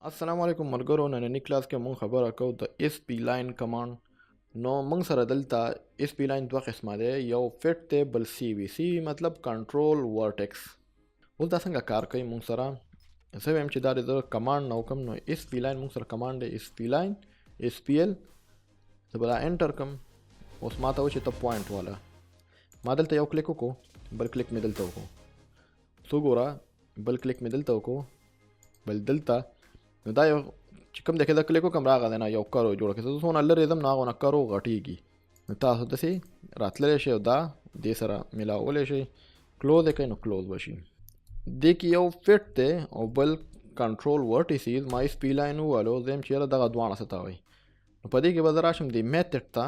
السلام علیکم ملګرو. نننی کلاس کې مونږ خبره کوو د سپلاین کمانډ. نو مونږ سره دلته سپلاین دوه قسمه دی، یو فټ دی بل سی وي. سی وي مطلب کنټرول ورټکس. اوس دا څنګه کار کوي مونږ سره؟ زه وایم چې دا د کمانډ نو کوم نو سپلاین مونږ سره کمانډ دی سپلاین اس پی ال. زه به دا انټر کوم. اوس ما ته و چې ته پوینټ والا. ما دلته یو کلیک وکړو، بل کلیک مې دلته وکړو. څو ګوره بل کلیک مې دلته وکړو، بل دلته. نو دا یو چې کوم دی کې دا کلیک وکړم راغلی دی نه یو کرو جوړه کړي. زه څونه لرې ځم نو هغونه کرو غټېږي. نو تاسو داسې راتللی شئ او دا دې سره میلاولی شئ. کلوز یې کوئ نو کلوز به شي. دې کې یو فټ دی او بل کنټرول ورټیسیز. ما سپلاین ووالو، زه یم چې یاره دغه دواړه څه ته وایي. نو په دې کې به زه راشم دې میتډ ته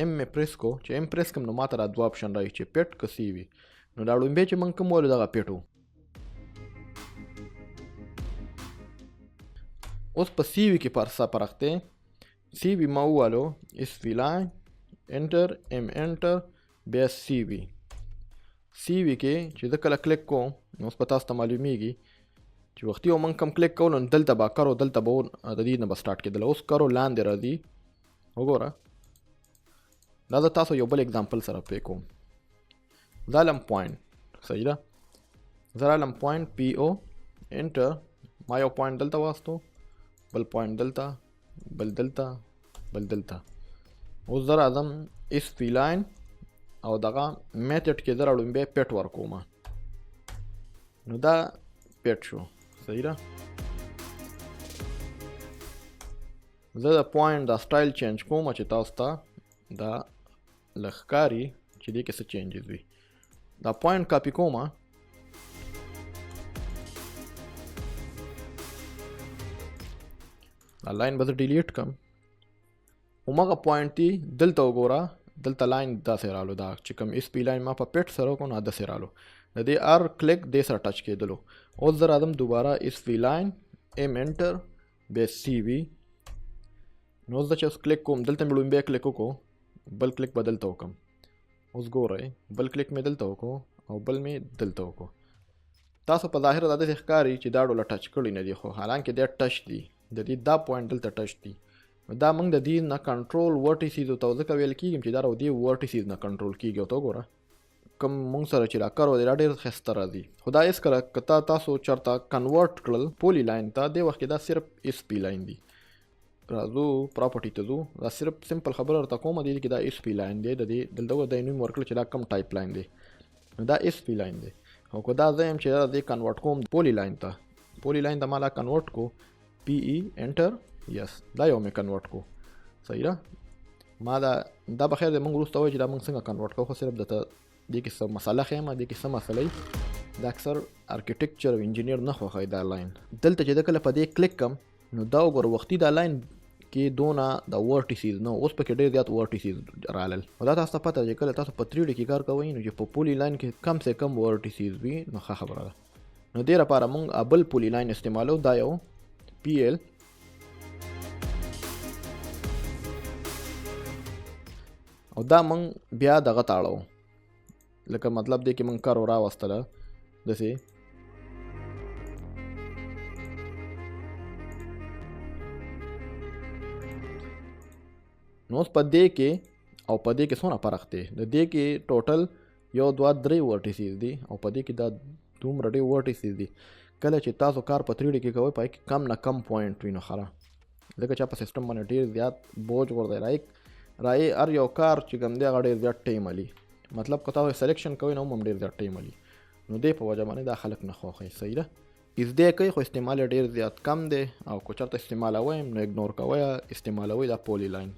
ام مې پریس کو. چې ام پریس کړم نو ما ته را دوه اپشن راځي چې پټ که سی وي. نو دا لومبی چې موږ کوم ووالو دغه پټ و. اوس په سی وي کې څه فرق دی؟ سی وي ما ووالو سپلاین انټر ام انټر بیا سی وي. سی وي کې چې زه کله کلیک کوم نو اوس په تاسو ته معلومیږي چې وختي یو موږ کم کلیک کوو نو دلته به کرو، دلته به د دې نه به سټارټ کېدله. اوس کرو لاندې راځي. وګوره دا زه تاسو یو بل اګزامپل سره پې کوم. زه علم پوینټ، صحیح ده. زه رالم پوینټ پی او انټر. ما یو پوینټ دلته واستو، بل پوینټ دلته، بل دلته، بل دلته. اوس زه راځم سپلاین او دغه میتډ کې زه راړومبی پټ ورکوم. نو دا پټ شو، صحیح ده. زه د پوینټ دا سټایل چینج کوم چې تاسو ته دا لږ ښکاري چې دې کې څه چینجز وي. دا پوینټ کاپي کوم. دا لاین به زه ډیلیټ کړم. همغه پوینټ دی دلته وګوره، دلته لاین داسې رالو. دا چې کوم سپلاین ما په پټ سره وکړو نو داسې رالو. د دې هر کلیک دې سره ټچ کېدلو. اوس زه راځم دوباره سپلاین ام انټر بیا سی وي. نو اوس زه چې اوس کلیک کوم دلته مې لومبی کلیک وکړو، بل کلیک به دلته وکړم. اوس ګورئ بل کلیک مې دلته وکړو او بل مې دلته وکړو. تاسو په ظاهره دا داسې ښکاري چې دا ډوله ټچ کړي نه دي، خو حالانکې دا ټچ دي. د دې دا پوینټ دلته ټچ دي. دا موږ د دې نه کنټرول ورټیسیز ته ځکه ویل کېږي چې دا د دې ورټیسیز نه کنټرول کېږي. او ته وګوره کوم موږ سره چې را کرو دی دا ډېر ښایسته راځي. خو دا هېڅکله که تاسو چېرته کنورټ کړل پولی لاین ته، دې وخت کې دا صرف سپی لاین دي. راځو پراپرټي ته ځو. دا صرف سمپل خبره درته کومه دې کې دا سپی لاین دی. د دې دلته د نوم ورکړل چې دا کم ټایپ لاین دی. نو دا سپی لاین دی. او که دا زه یم چې دې کنورټ کوم پولی لاین ته، پولی لاین ته ما لا کنورټ کو پی ای انټر. یس دا یو مې کنورټ کو، صحیح ده. ما دا بخیر دی. موږ وروسته وایو چې دا موږ څنګه کنورټ کوو. خو صرف درته دې کې څه مسله ښیم، دې کې څه مسله وي. دا اکثر ارکیټیکچر او انجینیر نه خوښوي دا لاین. دلته چې د کله په دې کلیک کم نو دا وګوره وختي دا لاین کې دونه د ورټیسیز نه، اوس پکې ډېر زیات ورټیسیز رالل. او دا تاسو ته پته چې کله تاسو په 3D کې کار کوئ نو چې په پولی لاین کې کم سے کم ورټیسیز وي نو ښه خبره ده. نو دې لپاره موږ بل پولی لاین استعمالو. دا یو پی ایل او دا موږ بیا دغه تاړو. لکه مطلب دی کې موږ کار راوستله داسې. نو اوس په دې کې او په دې کې څونه فرق دی؟ د دې کې ټوټل یو دوه درې ورټیسیز دي او په دې کې دا دومره ډېر ورټیسیز دي. کله چې تاسو کار په 3D کې کوئ پای کې کم نه کم پوینټ وي نو ښه ده. ځکه چې په سیسټم باندې ډېر زیات بوج ورځي رایې هر یو کار چې کوم دی هغه ډېر زیات ټایم علي. مطلب که تاسو سلیکشن کوئ نو هم ډېر زیات ټایم علي. نو دې په وجه باندې دا خلک نه خوښوي، صحیح ده. زده کوئ خو استعمال یې ډېر زیات کم دی. او که چېرته استعمالوئ نو اګنور کوئ، استعمالوئ دا پولی لاین.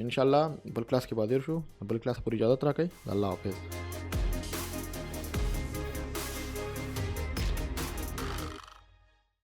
انشاءالله بل کلاس کې به حاضر شو. بل کلاس پورې اجازت راکئ. الله حافظ.